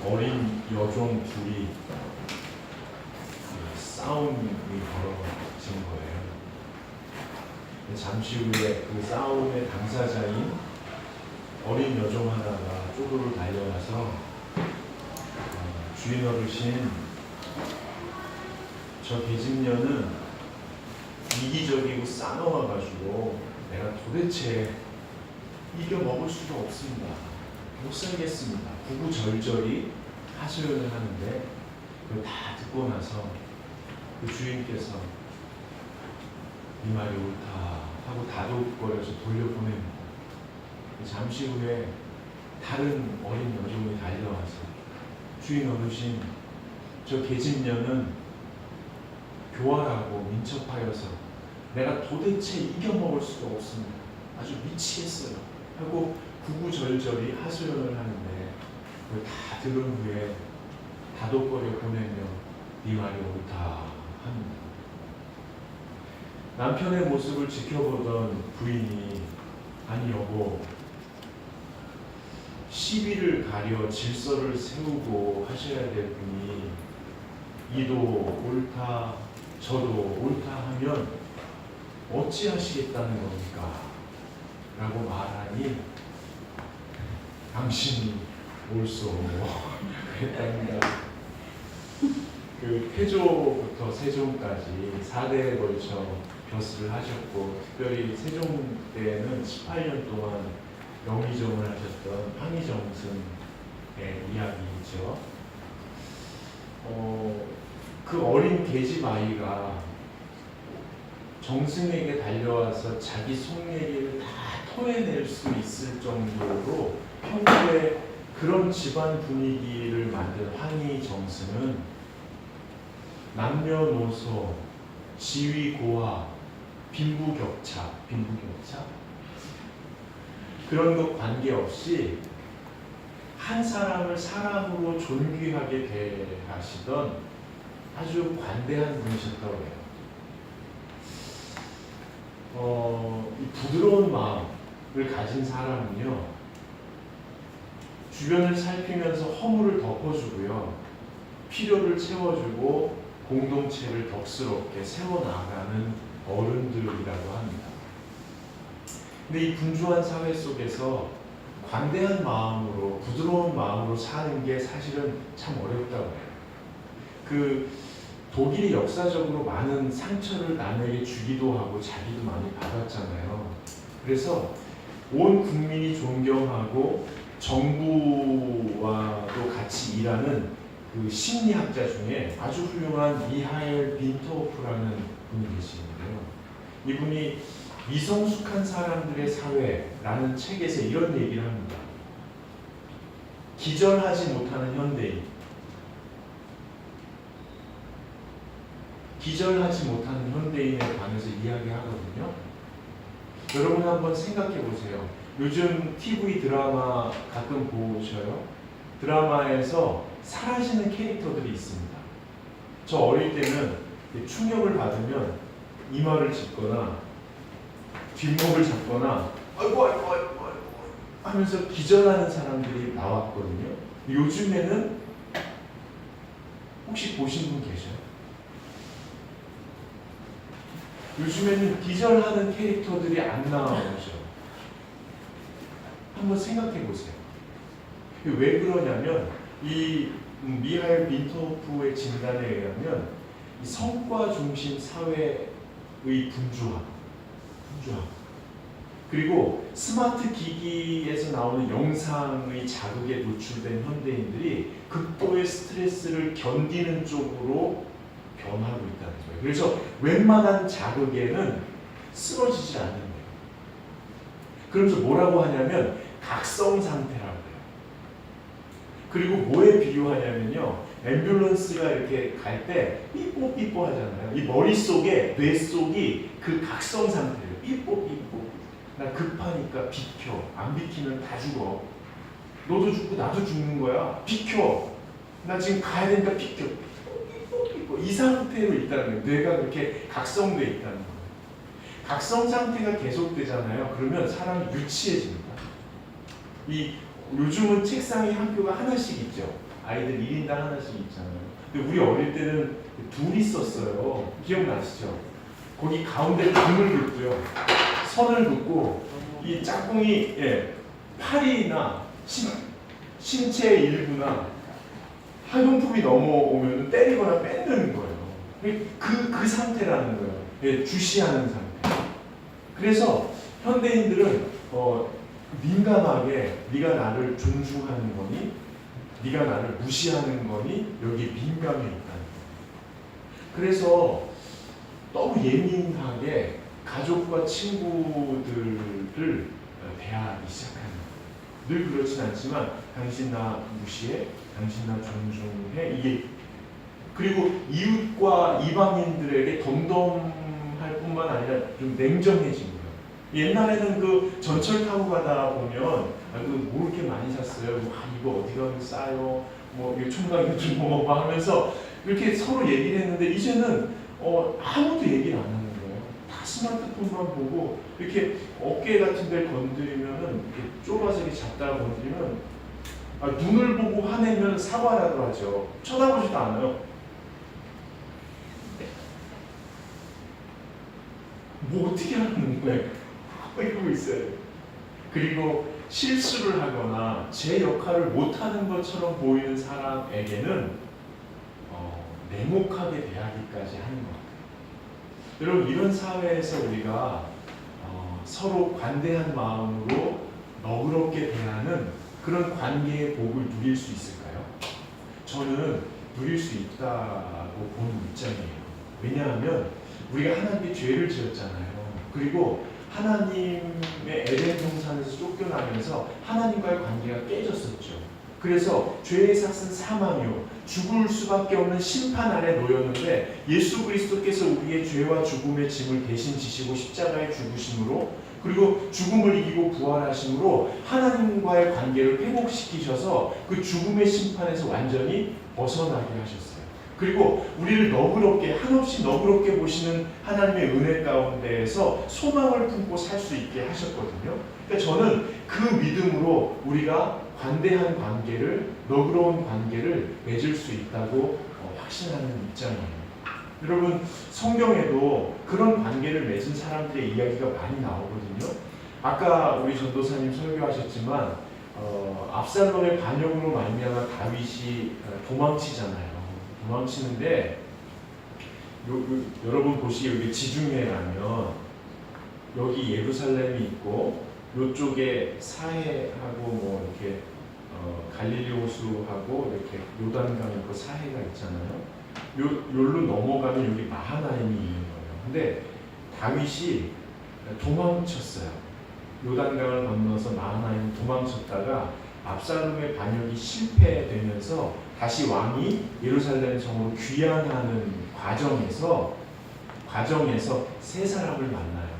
어린 여종 둘이 싸움이 벌어진 거예요. 잠시 후에 그 싸움의 당사자인 어린 여종 하나가 쪼르르 달려와서 주인 어르신, 저 계집녀는 이기적이고 싸나워가지고 내가 도대체 이겨 먹을 수가 없습니다. 못 살겠습니다. 구구절절히 하소연을 하는데 그걸 다 듣고 나서 그 주인께서 이 말이 옳다 하고 다독거려서 돌려보냅니다. 잠시 후에 다른 어린 여종이 달려와서 주인 어르신, 저 계집녀는 교활하고 민첩하여서 내가 도대체 이겨먹을 수가 없습니다. 아주 미치겠어요 하고 구구절절히 하소연을 하는데 그걸 다 들은 후에 다독거려 보내며 네 말이 옳다 합니다. 남편의 모습을 지켜보던 부인이, 아니 여보, 시비를 가려 질서를 세우고 하셔야 될 분이 이도 옳다 저도 옳다 하면 어찌하시겠다는 겁니까? 라고 말하니 당신이 옳소 그랬답니다. 그 태조부터 세종까지 4대에 걸쳐 벼슬을 하셨고, 특별히 세종 때에는 18년 동안 영의정을 하셨던 황희정승의 이야기이죠. 그 어린 계집 아이가 정승에게 달려와서 자기 속내기를 다 토해낼 수 있을 정도로 평소에 그런 집안 분위기를 만든 황희정승은 남녀노소, 지위고하, 빈부격차 그런 것 관계없이 한 사람을 사람으로 존귀하게 대하시던 아주 관대한 분이셨다고 해요. 이 부드러운 마음을 가진 사람은요, 주변을 살피면서 허물을 덮어주고요, 필요를 채워주고 공동체를 덕스럽게 세워나가는 어른들이라고 합니다. 근데 이 분주한 사회 속에서 관대한 마음으로, 부드러운 마음으로 사는 게 사실은 참 어렵다고 해요. 그 독일이 역사적으로 많은 상처를 남에게 주기도 하고 자기도 많이 받았잖아요. 그래서 온 국민이 존경하고 정부와도 같이 일하는 그 심리학자 중에 아주 훌륭한 미하엘 빈터호프라는 분이 계시는데요. 이분이 미성숙한 사람들의 사회라는 책에서 이런 얘기를 합니다. 기절하지 못하는 현대인, 기절하지 못하는 현대인에 관해서 이야기하거든요. 여러분 한번 생각해 보세요. 요즘 TV 드라마 가끔 보셔요? 드라마에서 사라지는 캐릭터들이 있습니다. 저 어릴 때는 충격을 받으면 이마를 짚거나 뒷목을 잡거나 아이고 하면서 기절하는 사람들이 나왔거든요. 요즘에는 혹시 보신 분 계셔요? 요즘에는 기절하는 캐릭터들이 안 나오죠. 한번 생각해 보세요. 왜 그러냐면 이 미하엘 빈터호프의 진단에 의하면 이 성과 중심 사회의 분주함 그리고 스마트 기기에서 나오는 영상의 자극에 노출된 현대인들이 극도의 스트레스를 견디는 쪽으로 변하고 있다는 거예요. 그래서 웬만한 자극에는 쓰러지지 않는 거예요. 그러면서 뭐라고 하냐면 각성 상태라고 해요. 그리고 뭐에 비유하냐면요, 앰뷸런스가 이렇게 갈 때 삐뽀삐뽀 하잖아요. 이 머릿속에 뇌 속이 그 각성 상태예요. 삐뽀삐뽀. 나 급하니까 비켜. 안 비키면 다 죽어. 너도 죽고 나도 죽는 거야. 비켜. 나 지금 가야 되니까 비켜. 삐뽀삐뽀. 이 상태로 있다는 거예요. 뇌가 그렇게 각성돼 있다는 거예요. 각성 상태가 계속되잖아요. 그러면 사람이 유치해집니다. 이 요즘은 책상이 학교가 하나씩 있죠. 아이들 1인당 하나씩 있잖아요. 근데 우리 어릴 때는 둘이 있었어요. 기억나시죠? 거기 가운데 등을 긋고요. 선을 긋고 이 짝꿍이 팔이나 신체의 일부나 학용품이 넘어오면 때리거나 뺏는 거예요. 그 상태라는 거예요. 주시하는 상태. 그래서 현대인들은 민감하게 네가 나를 존중하는 거니, 네가 나를 무시하는 거니 여기 민감해 있다는 거예요. 그래서 너무 예민하게 가족과 친구들을 대하기 시작하는 거예요. 늘 그렇진 않지만 당신 나 무시해, 당신 나 존중해, 이게 그리고 이웃과 이방인들에게 덤덤할 뿐만 아니라 좀 냉정해진 거예요. 옛날에는 그 전철 타고 가다 보면 뭐 이렇게 많이 샀어요? 이거 어디 가면 싸요? 뭐 이거 총각이 좀 뭐 하면서 이렇게 서로 얘기를 했는데 이제는 아무도 얘기를 안 하는 거예요. 다 스마트폰만 보고 이렇게 어깨 같은 데 건드리면은 이렇게 좁아서 이렇게 잡다가 건드리면 눈을 보고 화내면 사과라도 하죠. 쳐다보지도 않아요. 뭐 어떻게 하는 거예요? 이러고 있어요. 그리고 실수를 하거나 제 역할을 못하는 것처럼 보이는 사람에게는 냉혹하게 대하기까지 하는 것 같아요. 여러분 이런 사회에서 우리가 서로 관대한 마음으로 너그럽게 대하는 그런 관계의 복을 누릴 수 있을까요? 저는 누릴 수 있다고 보는 입장이에요. 왜냐하면 우리가 하나님께 죄를 지었잖아요. 그리고 하나님의 에덴 동산에서 쫓겨나면서 하나님과의 관계가 깨졌었죠. 그래서 죄의 삭은 사망이요 죽을 수밖에 없는 심판 아래 놓였는데 예수 그리스도께서 우리의 죄와 죽음의 짐을 대신 지시고 십자가에 죽으심으로 그리고 죽음을 이기고 부활하심으로 하나님과의 관계를 회복시키셔서 그 죽음의 심판에서 완전히 벗어나게 하셨어요. 그리고 우리를 너그럽게 한없이 너그럽게 보시는 하나님의 은혜 가운데에서 소망을 품고 살 수 있게 하셨거든요. 그러니까 저는 그 믿음으로 우리가 관대한 관계를 너그러운 관계를 맺을 수 있다고 확신하는 입장이에요. 여러분 성경에도 그런 관계를 맺은 사람들의 이야기가 많이 나오거든요. 아까 우리 전도사님 설교하셨지만 압살롬의 반역으로 말미암아 다윗이 도망치잖아요. 도망치는데 여러분 보시기에 여기 지중해 가면 여기 예루살렘이 있고 이쪽에 사해하고 뭐 이렇게 갈릴리 호수하고 이렇게 요단강 있고 사해가 있잖아요. 요로 넘어가면 여기 마하나임이 있는 거예요. 근데 다윗이 도망쳤어요. 요단강을 건너서 마하나임 도망쳤다가 압살롬의 반역이 실패되면서 다시 왕이 예루살렘 성으로 귀환하는 과정에서 세 사람을 만나요.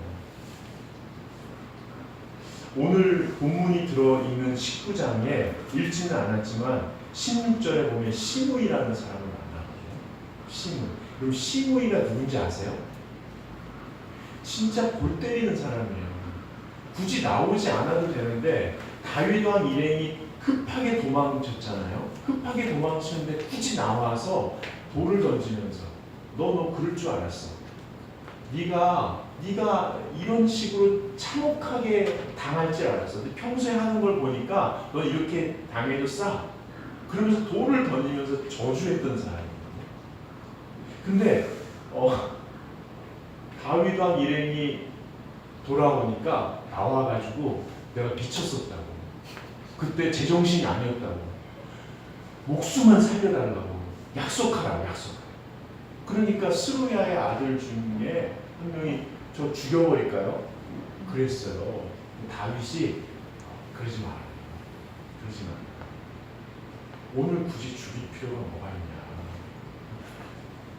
오늘 본문이 들어있는 19장에 읽지는 않았지만 16절에 보면 시므이라는 사람을 만나거든요. 시므이. 그럼 시므이가 누군지 아세요? 진짜 골 때리는 사람이에요. 굳이 나오지 않아도 되는데 다윗 왕 일행이 급하게 도망쳤잖아요. 급하게 도망쳤는데 굳이 나와서 돌을 던지면서 너 그럴 줄 알았어. 네가 이런 식으로 참혹하게 당할 줄 알았어. 근데 평소에 하는 걸 보니까 너 이렇게 당해도 싸. 그러면서 돌을 던지면서 저주했던 사람이거든요. 근데 다윗 왕 일행이 돌아오니까 나와가지고 내가 미쳤었다고. 그때 제정신이 아니었다고. 목숨만 살려달라고. 약속하라고. 그러니까 스루야의 아들 중에 한 명이 저 죽여버릴까요? 그랬어요. 다윗이 그러지 마라. 오늘 굳이 죽일 필요가 뭐가 있냐.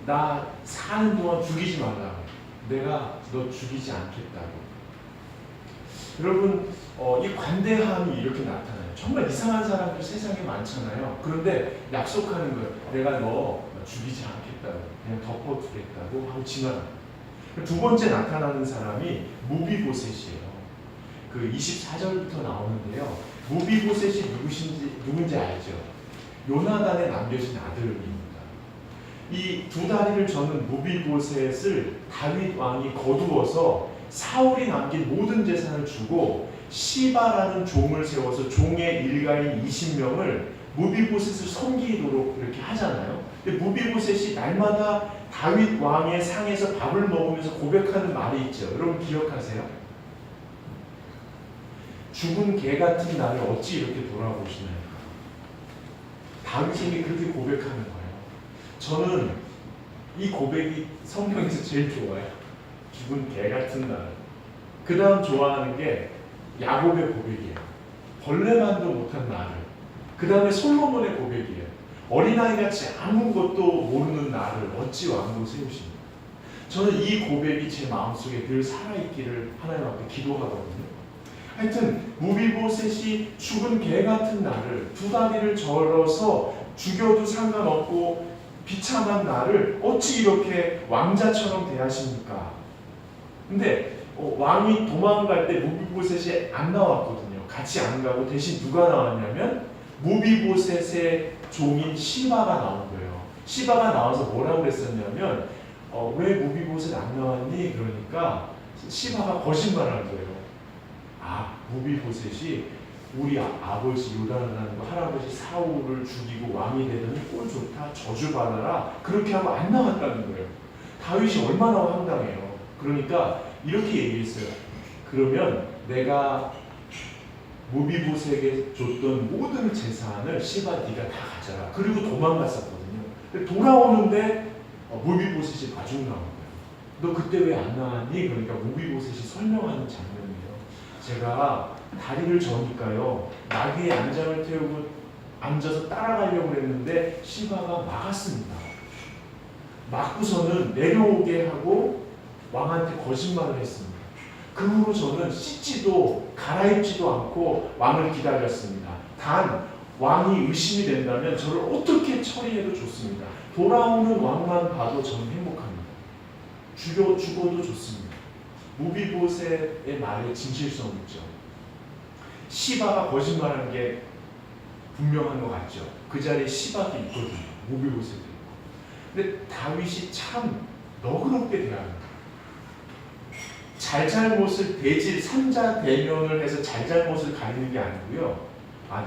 나 사는 동안 죽이지 말라. 내가 너 죽이지 않겠다고. 여러분 이 관대함이 이렇게 나타나요. 정말 이상한 사람들 세상에 많잖아요. 그런데 약속하는 거예요. 내가 너 죽이지 않겠다고. 그냥 덮어두겠다고 하고 지나가요. 두 번째 나타나는 사람이 무비보셋이에요. 그 24절부터 나오는데요. 무비보셋이 누군지 알죠? 요나단에 남겨진 아들입니다. 이 두 다리를 저는 무비보셋을 다윗 왕이 거두어서 사울이 남긴 모든 재산을 주고 시바라는 종을 세워서 종의 일가인 20명을 무비보셋을 섬기도록 이렇게 하잖아요. 근데 무비보셋이 날마다 다윗 왕의 상에서 밥을 먹으면서 고백하는 말이 있죠. 여러분 기억하세요? 죽은 개 같은 나를 어찌 이렇게 돌아보시나요? 다윗에게 그렇게 고백하는 거예요. 저는 이 고백이 성경에서 제일 좋아요. 죽은 개 같은 날. 그 다음 좋아하는 게 야곱의 고백이에요. 벌레만도 못한 나를. 그 다음에 솔로몬의 고백이에요. 어린아이같이 아무것도 모르는 나를 어찌 왕으로 세우십니까? 저는 이 고백이 제 마음속에 늘 살아있기를 하나님 앞에 기도하거든요. 하여튼 무비보셋이 죽은 개 같은 나를, 두 다리를 절어서 죽여도 상관없고 비참한 나를 어찌 이렇게 왕자처럼 대하십니까? 근데 왕이 도망갈 때 무비보셋이 안 나왔거든요. 같이 안 가고 대신 누가 나왔냐면 무비보셋의 종인 시바가 나온 거예요. 시바가 나와서 뭐라고 그랬었냐면 왜 무비보셋 안 나왔니? 그러니까 시바가 거짓말한 거예요. 무비보셋이 우리 아버지 요나단 할아버지 사울을 죽이고 왕이 되더니 꼴 좋다 저주받아라 그렇게 하고 안 나왔다는 거예요. 다윗이 얼마나 황당해요. 그러니까 이렇게 얘기했어요. 그러면 내가 무비보셋에게 줬던 모든 재산을 시바 네가 다 가져라. 그리고 도망갔었거든요. 근데 돌아오는데 무비보셋이 마중 나온 거예요. 너 그때 왜 안 나왔니? 그러니까 무비보셋이 설명하는 장면이에요. 제가 다리를 저니까요 나귀의 안장을 태우고 앉아서 따라가려고 했는데 시바가 막았습니다. 막고서는 내려오게 하고 왕한테 거짓말을 했습니다. 그 후로 저는 씻지도 갈아입지도 않고 왕을 기다렸습니다. 단 왕이 의심이 된다면 저를 어떻게 처리해도 좋습니다. 돌아오는 왕만 봐도 저는 행복합니다. 죽어도 좋습니다. 무비보셋의 말에 진실성 있죠. 시바가 거짓말한 게 분명한 것 같죠. 그 자리에 시바도 있거든요. 무비보셋도 있고. 근데 다윗이 참 너그럽게 대합니다. 잘잘못을 삼자대면을 해서 잘잘못을 가리는 게 아니고요.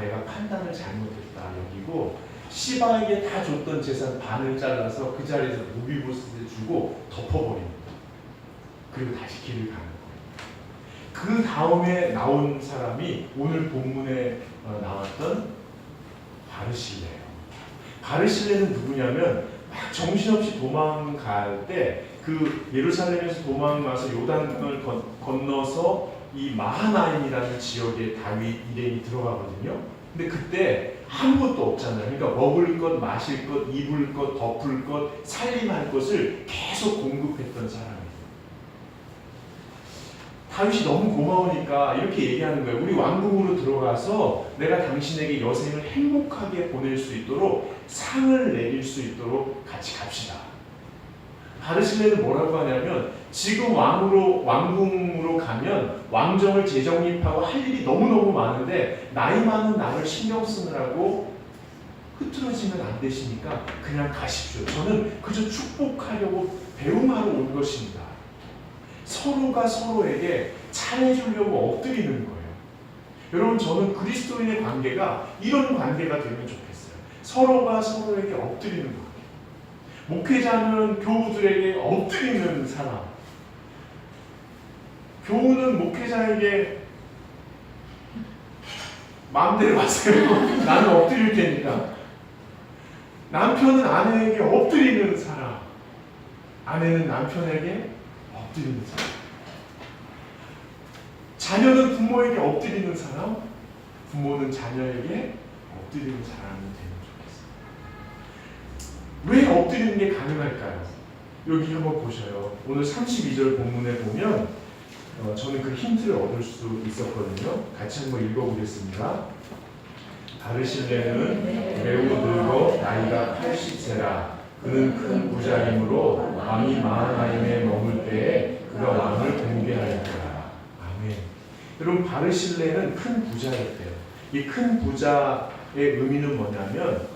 내가 판단을 잘못했다 여기고 시바에게 다 줬던 재산 반을 잘라서 그 자리에서 무비보셋에 주고 덮어버립니다. 그리고 다시 길을 가는 거예요. 그 다음에 나온 사람이 오늘 본문에 나왔던 바르실레예요. 바르실레는 누구냐면 막 정신없이 도망갈 때 그 예루살렘에서 도망가서 요단강을 건너서 이 마하나임이라는 지역에 다윗 일행이 들어가거든요. 근데 그때 아무것도 없잖아요. 그러니까 먹을 것, 마실 것, 입을 것, 덮을 것, 살림할 것을 계속 공급했던 사람이에요. 다윗이 너무 고마우니까 이렇게 얘기하는 거예요. 우리 왕궁으로 들어가서 내가 당신에게 여생을 행복하게 보낼 수 있도록 상을 내릴 수 있도록 같이 갑시다. 바르실레는 뭐라고 하냐면 지금 왕궁으로 가면 왕정을 재정립하고 할 일이 너무너무 많은데 나이 많은 나를 신경 쓰느라고 흐트러지면 안 되시니까 그냥 가십시오. 저는 그저 축복하려고 배웅하러 온 것입니다. 서로가 서로에게 잘해주려고 엎드리는 거예요. 여러분 저는 그리스도인의 관계가 이런 관계가 되면 좋겠어요. 서로가 서로에게 엎드리는 거예요. 목회자는 교우들에게 엎드리는 사람. 교우는 목회자에게 마음대로 하세요. 나는 엎드릴 테니까. 남편은 아내에게 엎드리는 사람. 아내는 남편에게 엎드리는 사람. 자녀는 부모에게 엎드리는 사람. 부모는 자녀에게 엎드리는 사람이 되는 왜 엎드리는 게 가능할까요? 여기 한번 보셔요. 오늘 32절 본문에 보면 저는 그 힌트를 얻을 수 있었거든요. 같이 한번 읽어보겠습니다. 바르실레는 매우 늙어 나이가 80세라. 그는 큰 부자이므로 왕이 마하나임에 머물 때에 그가 왕을 공개하였더라. 아멘. 여러분 바르실레는 큰 부자였대요. 이 큰 부자의 의미는 뭐냐면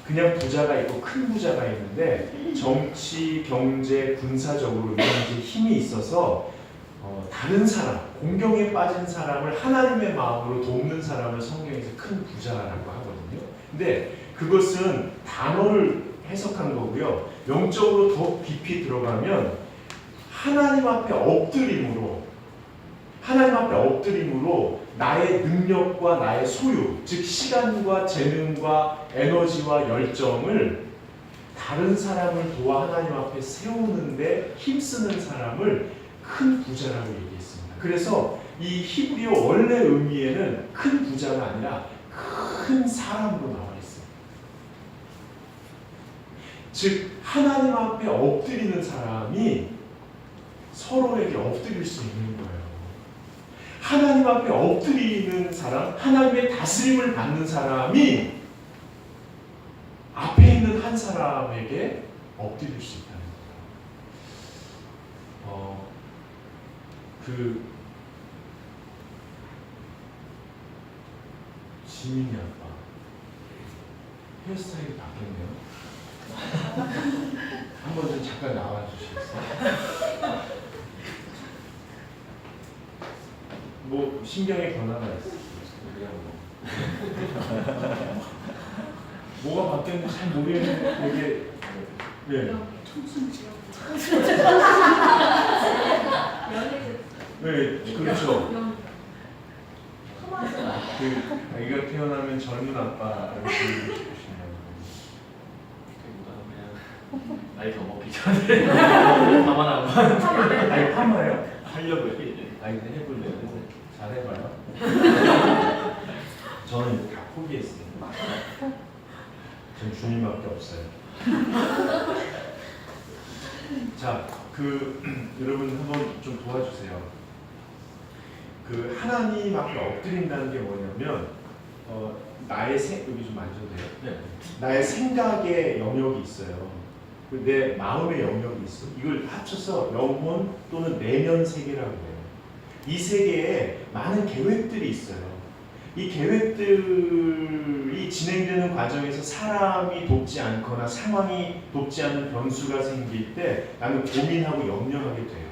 그냥 부자가 있고 큰 부자가 있는데 정치, 경제, 군사적으로 이런 이제 힘이 있어서 다른 사람, 공경에 빠진 사람을 하나님의 마음으로 돕는 사람을 성경에서 큰 부자라고 하거든요. 근데 그것은 단어를 해석한 거고요. 영적으로 더 깊이 들어가면 하나님 앞에 엎드림으로 나의 능력과 나의 소유, 즉 시간과 재능과 에너지와 열정을 다른 사람을 도와 하나님 앞에 세우는데 힘쓰는 사람을 큰 부자라고 얘기했습니다. 그래서 이 히브리어 원래 의미에는 큰 부자가 아니라 큰 사람으로 나와 있어요. 즉 하나님 앞에 엎드리는 사람이 서로에게 엎드릴 수 있는 거예요. 하나님 앞에 엎드리는 사람, 하나님의 다스림을 받는 사람이 앞에 있는 한 사람에게 엎드릴 수 있다는 거예요. 지민이 아빠 헤어스타일이 바뀌었네요. 한번 좀 잠깐 나와 주시겠어요? 뭐 신경의 변화가 있어요. 뭐가 바뀌었는지 잘 모르겠는데 되게 청순지요. 네, 그렇죠. 아기가 태어나면 젊은 아빠를 보여주고 싶으시나요? 그냥 나이 더 먹기 전에 가만 안 봐. 아니 파마예요? 하려고요. 아니 근데 해볼래요? 잘 해봐요. 저는 이거 다 포기했습니다. 전 주님밖에 없어요. 자, 여러분 한번 좀 도와주세요. 하나님 앞에 엎드린다는 게 뭐냐면 여기 좀 만져도 돼요? 네. 나의 생각의 영역이 있어요. 내 마음의 영역이 있어. 이걸 합쳐서 영혼 또는 내면 세계라고 해요. 이 세계에 많은 계획들이 있어요. 이 계획들이 진행되는 과정에서 사람이 돕지 않거나 상황이 돕지 않는 변수가 생길 때 나는 고민하고 염려하게 돼요.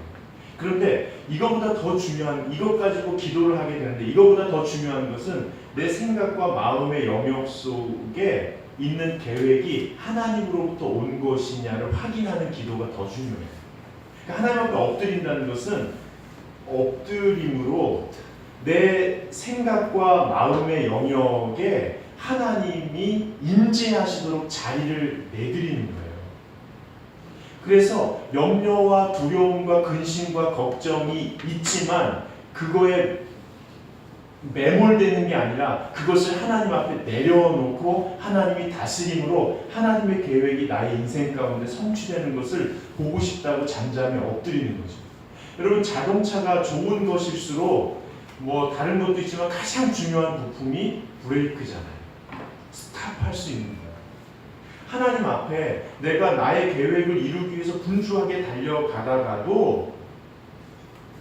그런데 이것보다 더 중요한, 이것 가지고 기도를 하게 되는데 이것보다 더 중요한 것은 내 생각과 마음의 영역 속에 있는 계획이 하나님으로부터 온 것이냐를 확인하는 기도가 더 중요해요. 그러니까 하나님 앞에 엎드린다는 것은 엎드림으로 내 생각과 마음의 영역에 하나님이 임재하시도록 자리를 내드리는 거예요. 그래서 염려와 두려움과 근심과 걱정이 있지만 그거에 매몰되는 게 아니라 그것을 하나님 앞에 내려놓고 하나님이 다스림으로 하나님의 계획이 나의 인생 가운데 성취되는 것을 보고 싶다고 잠잠히 엎드리는 거죠. 여러분 자동차가 좋은 것일수록 뭐 다른 것도 있지만 가장 중요한 부품이 브레이크잖아요. 스탑할 수 있는 거예요. 하나님 앞에 내가 나의 계획을 이루기 위해서 분주하게 달려가다가도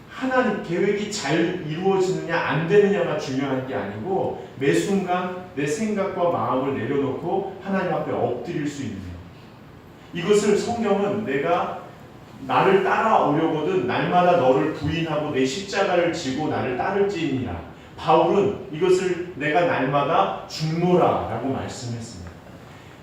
하나님 계획이 잘 이루어지느냐 안 되느냐가 중요한 게 아니고 매 순간 내 생각과 마음을 내려놓고 하나님 앞에 엎드릴 수 있는 이것을 성경은 내가 나를 따라오려거든 날마다 너를 부인하고 내 십자가를 지고 나를 따를지니라. 바울은 이것을 내가 날마다 죽노라 라고 말씀했습니다.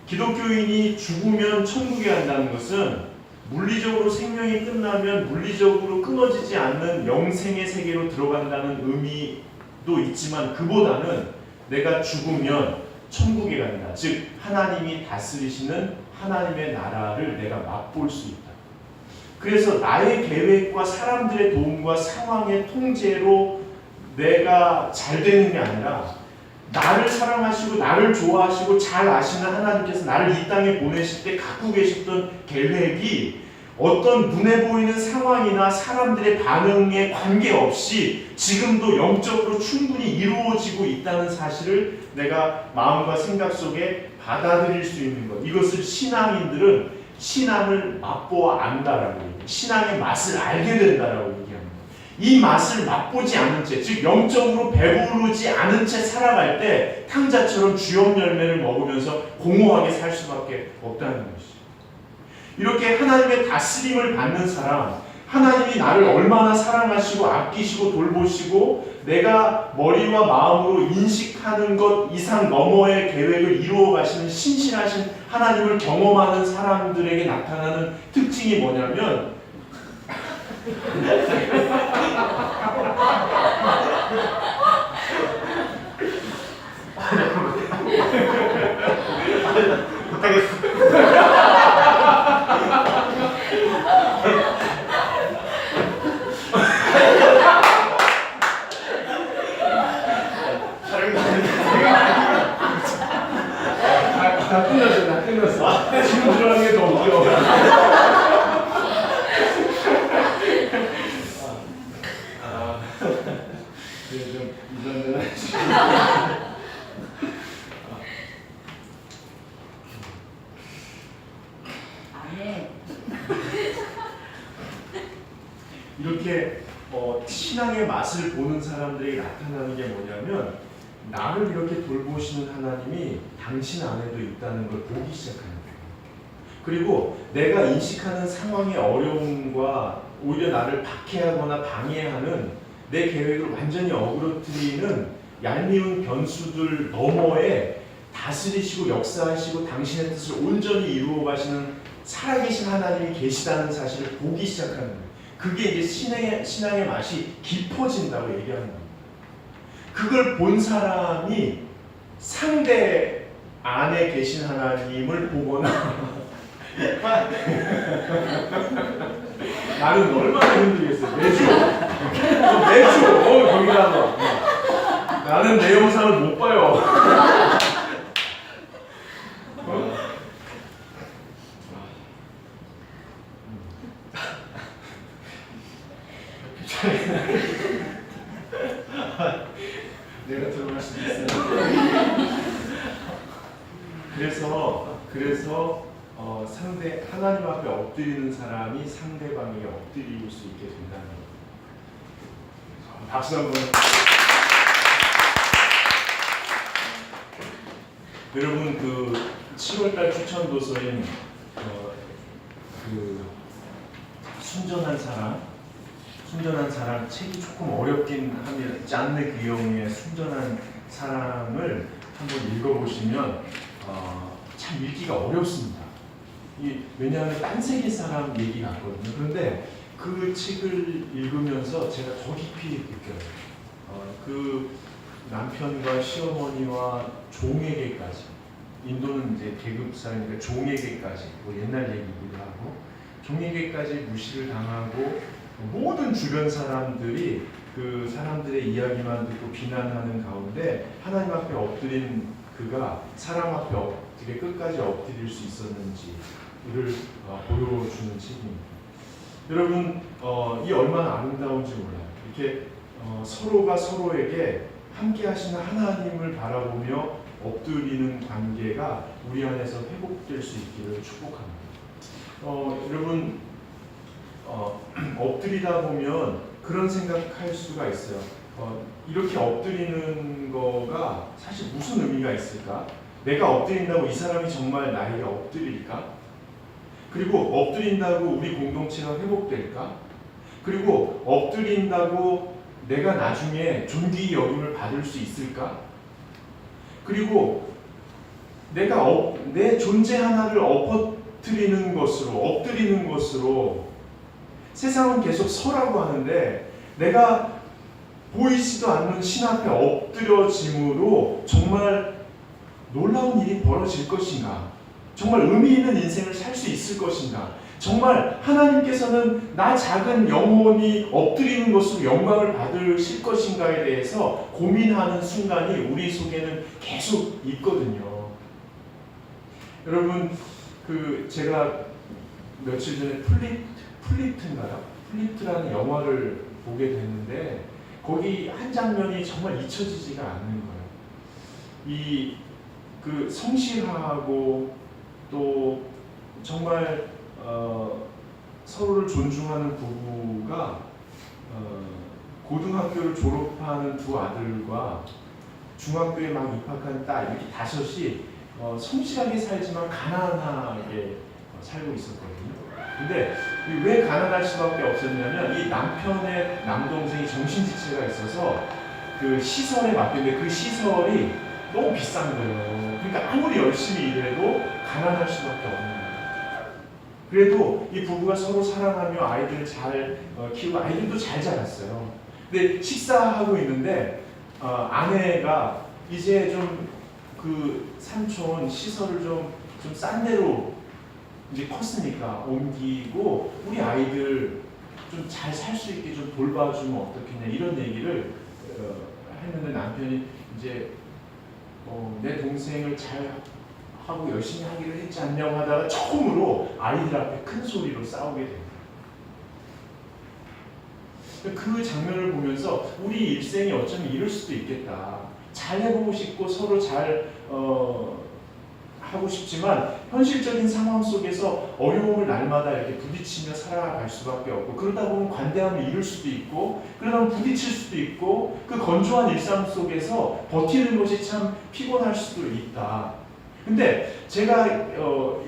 기독교인이 죽으면 천국에 간다는 것은 물리적으로 생명이 끝나면 물리적으로 끊어지지 않는 영생의 세계로 들어간다는 의미도 있지만 그보다는 내가 죽으면 천국에 간다. 즉 하나님이 다스리시는 하나님의 나라를 내가 맛볼 수 있다. 그래서 나의 계획과 사람들의 도움과 상황의 통제로 내가 잘 되는 게 아니라 나를 사랑하시고 나를 좋아하시고 잘 아시는 하나님께서 나를 이 땅에 보내실 때 갖고 계셨던 계획이 어떤 눈에 보이는 상황이나 사람들의 반응에 관계없이 지금도 영적으로 충분히 이루어지고 있다는 사실을 내가 마음과 생각 속에 받아들일 수 있는 것. 이것을 신앙인들은 신앙을 맛보아 안다라고 얘기해요. 신앙의 맛을 알게 된다라고 얘기합니다. 이 맛을 맛보지 않은 채, 즉 영적으로 배부르지 않은 채 살아갈 때 탕자처럼 주염 열매를 먹으면서 공허하게 살 수밖에 없다는 것이죠. 이렇게 하나님의 다스림을 받는 사람, 하나님이 나를 얼마나 사랑하시고 아끼시고 돌보시고 내가 머리와 마음으로 인식하는 것 이상 너머의 계획을 이루어 가시는 신실하신 하나님을 경험하는 사람들에게 나타나는 특징이 뭐냐면 다 끝났어. 지금 들어가는 게 더 웃겨. 좀 이전대로 이렇게 신앙의 맛을 보는 사람들에게 나타나는 게 뭐냐면 나를 이렇게 돌보시는 하나님이 당신 안에도 있다는 걸 보기 시작하는 거예요. 그리고 내가 인식하는 상황의 어려움과 오히려 나를 박해하거나 방해하는 내 계획을 완전히 어그러뜨리는 얄미운 변수들 너머에 다스리시고 역사하시고 당신의 뜻을 온전히 이루어 가시는 살아계신 하나님이 계시다는 사실을 보기 시작하는 거예요. 그게 이제 신앙의 맛이 깊어진다고 얘기하는 겁니다. 그걸 본 사람이 상대 안에 계신 하나님을 보거나 나는 얼마나 힘들겠어. 매주 거기다가 나는 내 영상을 못 봐요. 내가 들어갈 수도 있어요. 그래서 상대 하나님 앞에 엎드리는 사람이 상대방에게 엎드릴 수 있게 된다는 거예요. 박수 한번. 여러분 그 7월달 추천 도서인 그 순전한 사람 책이 조금 어렵긴 하면 짠느 기영의 순전한 사람을 한번 읽어보시면 참 읽기가 어렵습니다. 왜냐하면 딴 세계 사람 얘기 같거든요. 그런데 그 책을 읽으면서 제가 더 깊이 느껴요. 그 남편과 시어머니와 종에게까지, 인도는 이제 계급사니까 종에게까지, 뭐 옛날 얘기기도 하고 종에게까지 무시를 당하고 모든 주변 사람들이 그 사람들의 이야기만 듣고 비난하는 가운데 하나님 앞에 엎드린 그가 사람 앞에 어떻게 끝까지 엎드릴 수 있었는지를 보여주는 책입니다. 여러분 이 얼마나 아름다운지 몰라요. 이렇게 서로가 서로에게 함께 하시는 하나님을 바라보며 엎드리는 관계가 우리 안에서 회복될 수 있기를 축복합니다. 여러분 엎드리다 보면 그런 생각할 수가 있어요. 이렇게 엎드리는 거가 사실 무슨 의미가 있을까? 내가 엎드린다고 이 사람이 정말 나에게 엎드릴까? 그리고 엎드린다고 우리 공동체가 회복될까? 그리고 엎드린다고 내가 나중에 존귀 여김을 받을 수 있을까? 그리고 내가 내 존재 하나를 엎드리는 것으로 세상은 계속 서라고 하는데 내가 보이지도 않는 신 앞에 엎드려짐으로 정말 놀라운 일이 벌어질 것인가? 정말 의미 있는 인생을 살 수 있을 것인가? 정말 하나님께서는 나 작은 영혼이 엎드리는 것으로 영광을 받으실 것인가에 대해서 고민하는 순간이 우리 속에는 계속 있거든요. 여러분 제가 며칠 전에 플리트라는 영화를 보게 됐는데 거기 한 장면이 정말 잊혀지지가 않는 거예요. 그 성실하고 또 정말 서로를 존중하는 부부가 고등학교를 졸업하는 두 아들과 중학교에 막 입학한 딸 이렇게 다섯이 성실하게 살지만 가난하게 살고 있었거든요. 근데 왜 가난할 수밖에 없었냐면 이 남편의 남동생이 정신지체가 있어서 그 시설에 맡겼는데 그 시설이 너무 비싼 거예요. 그러니까 아무리 열심히 일해도 가난할 수밖에 없는 거예요. 그래도 이 부부가 서로 사랑하며 아이들을 잘 키우고 아이들도 잘 자랐어요. 근데 식사하고 있는데 아내가 이제 좀 그 삼촌 시설을 좀 싼 데로 이제 컸으니까 옮기고 우리 아이들 좀 잘 살 수 있게 좀 돌봐주면 어떻겠냐 이런 얘기를 했는데 남편이 이제 내 동생을 잘 하고 열심히 하기로 했지 않냐고 하다가 처음으로 아이들 앞에 큰 소리로 싸우게 됩니다. 그 장면을 보면서 우리 일생이 어쩌면 이럴 수도 있겠다. 잘 해보고 싶고 서로 잘 하고 싶지만 현실적인 상황 속에서 어려움을 날마다 이렇게 부딪히며 살아갈 수밖에 없고 그러다 보면 관대함을 잃을 수도 있고 그러다 보면 부딪힐 수도 있고 그 건조한 일상 속에서 버티는 것이 참 피곤할 수도 있다. 근데 제가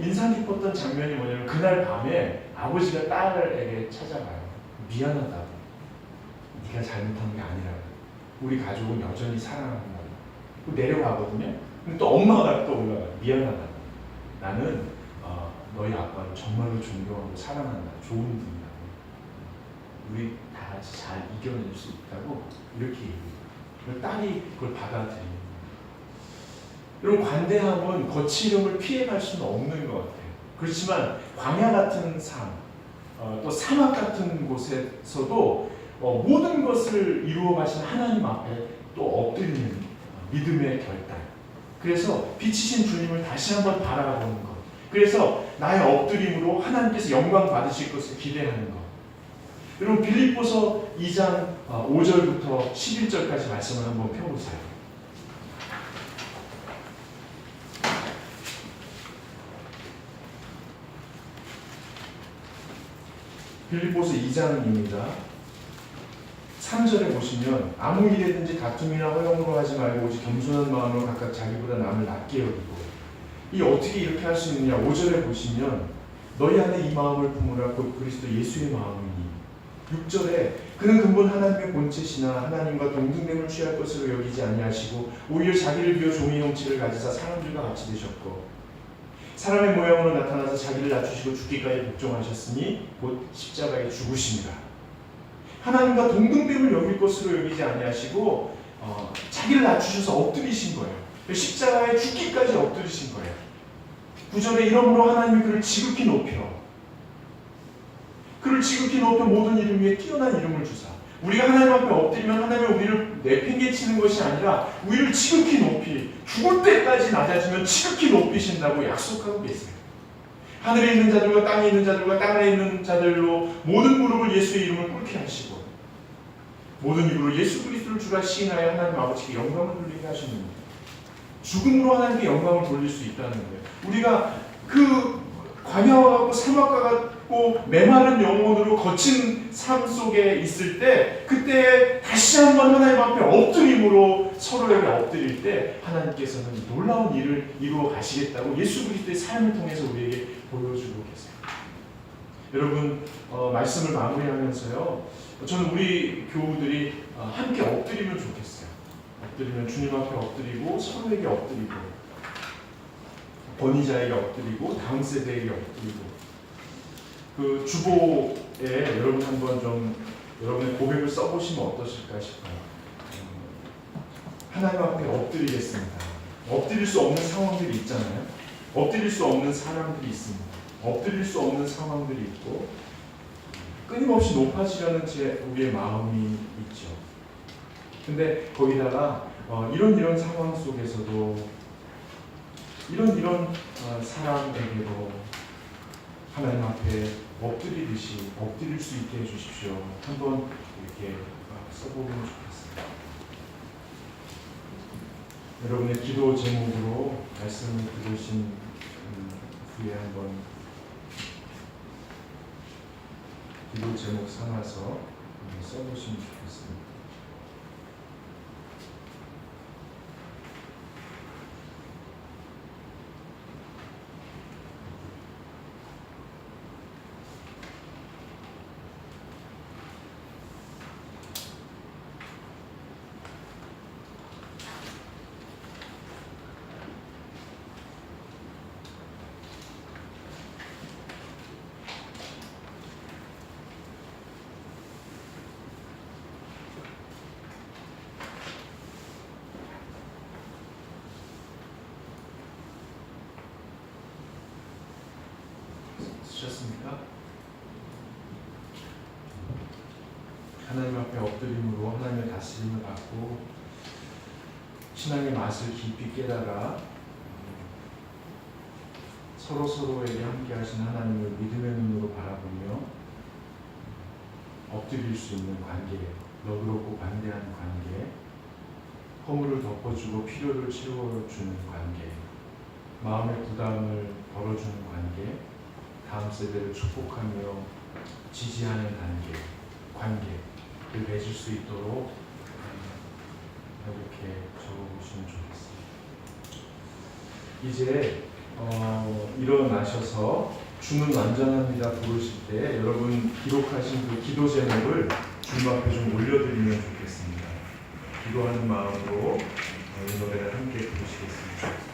인상 깊었던 장면이 뭐냐면 그날 밤에 아버지가 딸에게 찾아가요. 미안하다. 네가 잘못한 게 아니라 우리 가족은 여전히 사랑한다. 내려가거든요. 근데 또 엄마가 또 올라가요. 미안하다. 나는 너희 아빠를 정말로 존경하고 사랑한다. 좋은 분이다. 우리 다 같이 잘 이겨낼 수 있다고 이렇게 얘기해요. 딸이 그걸 받아들입니다. 이런 관대함은 거칠음을 피해갈 수는 없는 것 같아요. 그렇지만 광야 같은 삶, 또 사막 같은 곳에서도 모든 것을 이루어 가신 하나님 앞에 또 엎드리는 믿음의 결단. 그래서 빛이신 주님을 다시 한번 바라보는 것. 그래서 나의 엎드림으로 하나님께서 영광 받으실 것을 기대하는 것. 여러분 빌립보서 2장 5절부터 11절까지 말씀을 한번 펴보세요. 빌립보서 2장입니다. 3절에 보시면 아무 일에든지 다툼이나 허용으로 하지 말고 오직 겸손한 마음으로 각각 자기보다 남을 낮게 여기고 이 어떻게 이렇게 할 수 있느냐 5절에 보시면 너희 안에 이 마음을 품으라 곧 그리스도 예수의 마음이니 6절에 그는 근본 하나님의 본체시나 하나님과 동등됨을 취할 것으로 여기지 아니하시고 오히려 자기를 비워 종의 형체를 가지사 사람들과 같이 되셨고 사람의 모양으로 나타나서 자기를 낮추시고 죽기까지 복종하셨으니 곧 십자가에 죽으십니다. 하나님과 동등됨을 여길 것으로 여기지 아니하시고 자기를 낮추셔서 엎드리신 거예요. 십자가에 죽기까지 엎드리신 거예요. 9절에 이러므로 하나님이 그를 지극히 높여 모든 이름 위에 뛰어난 이름을 주사 우리가 하나님 앞에 엎드리면 하나님이 우리를 내팽개치는 것이 아니라 우리를 지극히 높이 죽을 때까지 낮아지면 지극히 높이신다고 약속하고 계세요. 하늘에 있는 자들과 땅에 있는 자들과 땅 아래 있는 자들로 모든 무릎을 예수의 이름을 꿇게 하시고 모든 입으로 예수 그리스도를 주라 시인하여 하나님 아버지께 영광을 돌리게 하시는 거예요. 죽음으로 하나님께 영광을 돌릴 수 있다는 거예요. 우리가 그 광야와 같고 사막과 같고 메마른 영혼으로 거친 삶 속에 있을 때 그때 다시 한번 하나님 앞에 엎드림으로 서로에게 엎드릴 때 하나님께서는 놀라운 일을 이루어 가시겠다고 예수 그리스도의 삶을 통해서 우리에게 보여주고 계세요. 여러분 말씀을 마무리하면서요. 저는 우리 교우들이 함께 엎드리면 좋겠어요. 엎드리면 주님 앞에 엎드리고 서로에게 엎드리고 권위자에게 엎드리고 다음 세대에게 엎드리고 그 주보에 여러분 한번 좀 여러분의 고백을 써보시면 어떠실까 싶어요. 하나님 앞에 엎드리겠습니다. 엎드릴 수 없는 상황들이 있잖아요. 엎드릴 수 없는 사람들이 있습니다. 엎드릴 수 없는 상황들이 있고 끊임없이 높아지려는 우리의 마음이 있죠. 근데 거기다가 이런 상황 속에서도 이런 사람에게도 하나님 앞에 엎드릴 수 있게 해주십시오. 한번 이렇게 써보면 좋겠습니다. 여러분의 기도 제목으로 말씀을 들으신 후에 한번 기도 제목 삼아서 써보시면 좋겠습니다. 있으셨습니까? 하나님 앞에 엎드림으로 하나님의 다스림을 받고 신앙의 맛을 깊이 깨달아 서로에게 함께 하신 하나님을 믿음의 눈으로 바라보며 엎드릴 수 있는 관계, 너그럽고 관대한 관계, 허물을 덮어주고 필요를 채워주는 관계, 마음의 부담을 덜어주는 관계, 다음 세대를 축복하며 지지하는 관계를 맺을 수 있도록 이렇게 적어보시면 좋겠습니다. 이제 일어나셔서 주는 완전합니다 부르실 때 여러분 기록하신 그 기도 제목을 주님 앞에 좀 올려드리면 좋겠습니다. 기도하는 마음으로 이 노래를 함께 부르시겠습니다.